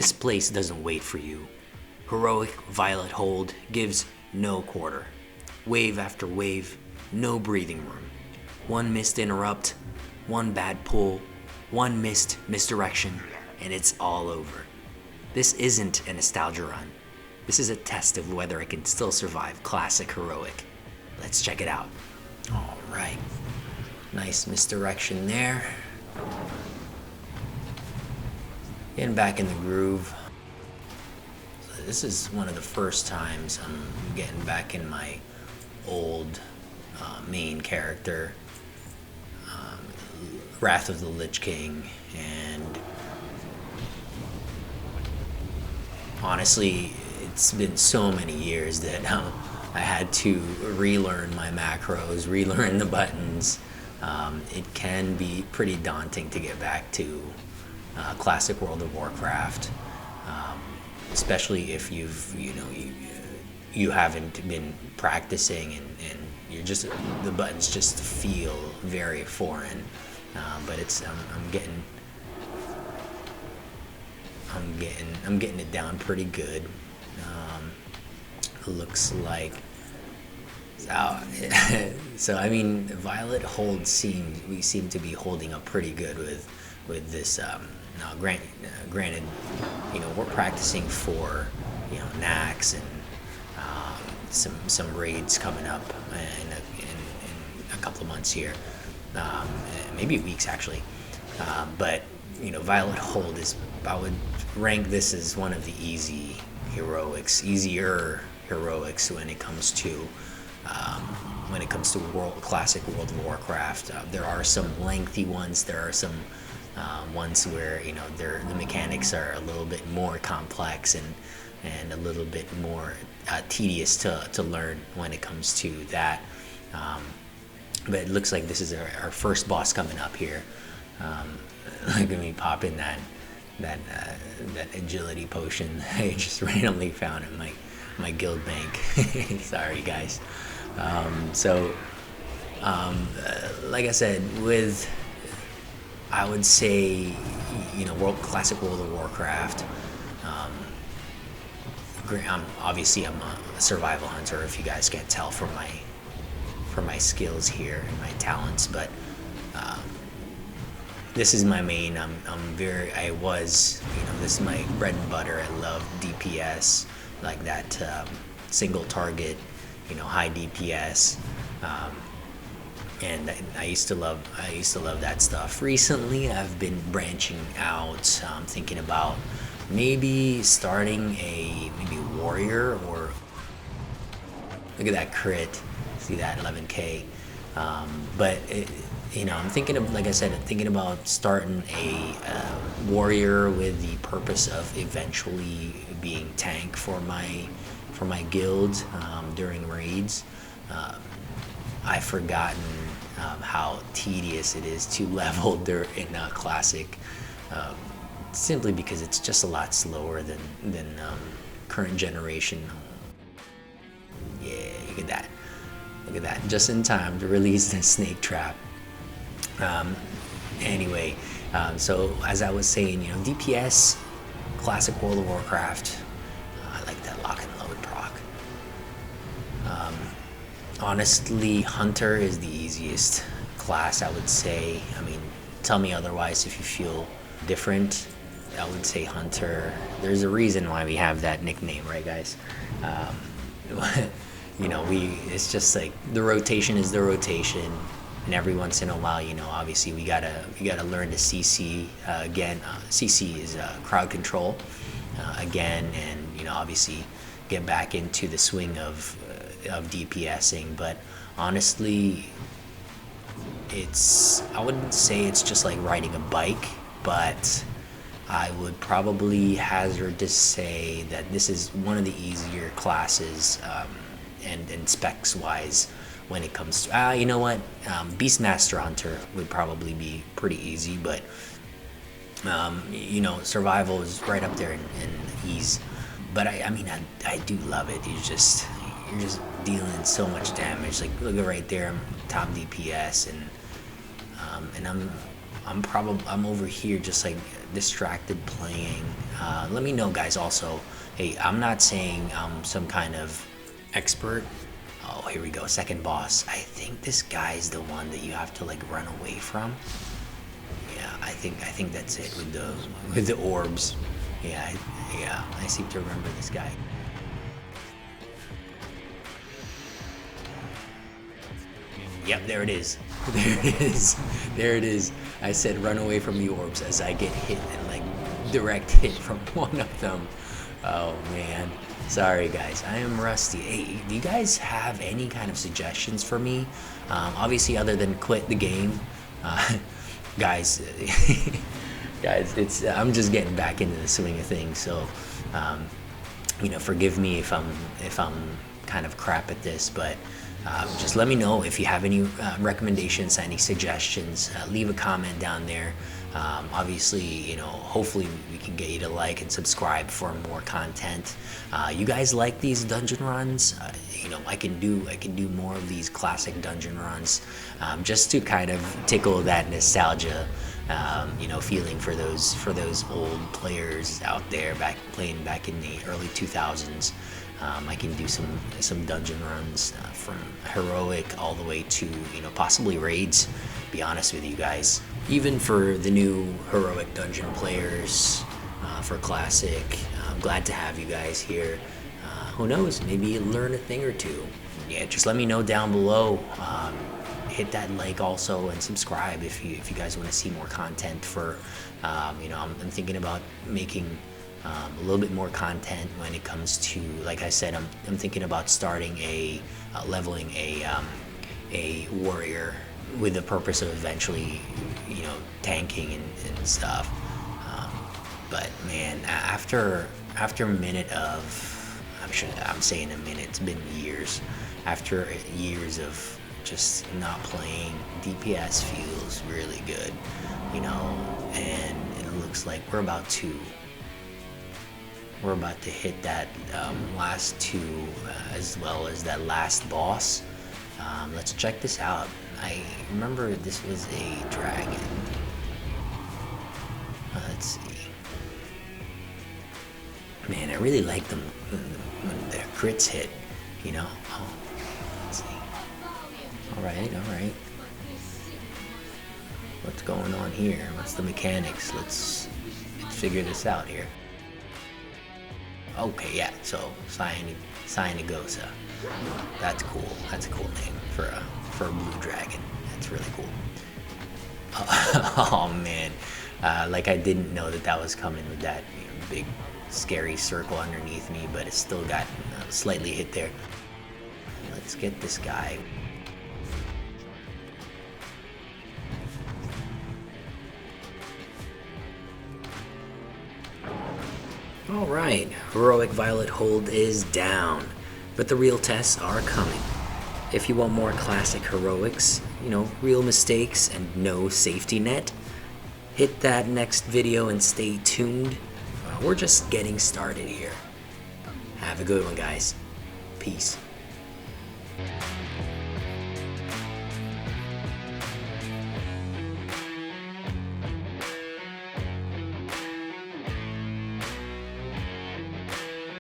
This place doesn't wait for you. Heroic Violet Hold gives no quarter. Wave after wave, no breathing room. One missed interrupt, one bad pull, one missed misdirection, and it's all over. This isn't a nostalgia run. This is a test of whether I can still survive classic heroic. Let's check it out. All right. Nice misdirection there. Getting back in the groove. So this is one of the first times I'm getting back in my old main character, Wrath of the Lich King, and honestly, it's been so many years that I had to relearn my macros, relearn the buttons. It can be pretty daunting to get back to classic World of Warcraft, especially if you haven't been practicing and you're just, the buttons just feel very foreign. But it's I'm getting it down pretty good. Looks like so I mean, Violet Hold we seem to be holding up pretty good with this. Now, granted, we're practicing for Nax and some raids coming up in a couple of months here, maybe weeks actually. But Violet Hold I would rank this as one of the easier heroics when it comes to classic World of Warcraft. There are some lengthy ones. There are some ones where the mechanics are a little bit more complex and a little bit more tedious to learn when it comes to that. But it looks like this is our first boss coming up here. Look at me popping that agility potion I just randomly found in my guild bank. Sorry guys. Like I said, I would say classic World of Warcraft. I'm a survival hunter, if you guys can't tell from my skills here and my talents, but this is my main. This is my bread and butter. I love DPS, like that single target, high DPS, and I used to love that stuff. Recently, I've been branching out, thinking about maybe starting a warrior, or look at that crit. See that 11K, but I'm thinking of, like I said, thinking about starting a warrior with the purpose of eventually being tank for my guild during raids. I've forgotten how tedious it is to level in classic, simply because it's just a lot slower than current generation. Yeah, look at that. Look at that, just in time to release the snake trap. Anyway, so as I was saying, DPS, classic World of Warcraft, I like that lock and load proc. Honestly, Hunter is the easiest class, I would say. I mean, tell me otherwise if you feel different. I would say Hunter. There's a reason why we have that nickname, right, guys? It's just like the rotation is the rotation, and every once in a while, obviously we gotta learn to CC again. CC is crowd control again, and obviously get back into the swing of DPSing. But honestly, I wouldn't say it's just like riding a bike, but I would probably hazard to say that this is one of the easier classes, and specs wise, when it comes to Beastmaster Hunter would probably be pretty easy, but survival is right up there in ease. But I do love it. You're just dealing so much damage. Like, look at right there, I'm top DPS, and I'm over here just like distracted playing. Let me know, guys. Also, hey, I'm not saying I'm some kind of expert. Oh, here we go. Second boss. I think this guy's the one that you have to like run away from. Yeah, I think that's it with the orbs. Yeah, yeah. I seem to remember this guy. Yep, there it is. There it is. There it is. I said run away from the orbs as I get hit and like direct hit from one of them. Oh man. Sorry guys, I am rusty. Hey, do you guys have any kind of suggestions for me? Obviously other than quit the game. Guys, guys, I'm just getting back into the swing of things, so you know, forgive me if I'm kind of crap at this, but just let me know if you have any recommendations, any suggestions. Leave a comment down there. Obviously, you know, hopefully we can get you to like and subscribe for more content. You guys like these dungeon runs? You know, I can do more of these classic dungeon runs, just to kind of tickle that nostalgia, you know, feeling for those old players out there playing back in the early 2000s. I can do some dungeon runs from heroic all the way to, you know, possibly raids. Be honest with you guys. Even for the new heroic dungeon players, for classic, I'm glad to have you guys here. Who knows? Maybe you learn a thing or two. Yeah, just let me know down below. Hit that like also and subscribe if you guys want to see more content. For you know, I'm thinking about making a little bit more content when it comes to, like I said, I'm thinking about starting leveling a warrior with the purpose of eventually, you know, tanking and stuff. But man, after a minute of, I'm saying a minute, it's been years. After years of just not playing, DPS feels really good, you know, and it looks like we're about to hit that last two, as well as that last boss. Let's check this out. I remember this was a dragon. Let's see. Man, I really like them when their crits hit, you know? Oh, let's see. Alright. What's going on here? What's the mechanics? Let's figure this out here. Okay, yeah, so Cyanogosa. That's cool. That's a cool name for a blue dragon. That's really cool. Oh man, like I didn't know that was coming with that, you know, big scary circle underneath me, but it still got slightly hit there. Let's get this guy. Alright, Heroic Violet Hold is down, but the real tests are coming. If you want more classic heroics, you know, real mistakes and no safety net, hit that next video and stay tuned. We're just getting started here. Have a good one, guys. Peace.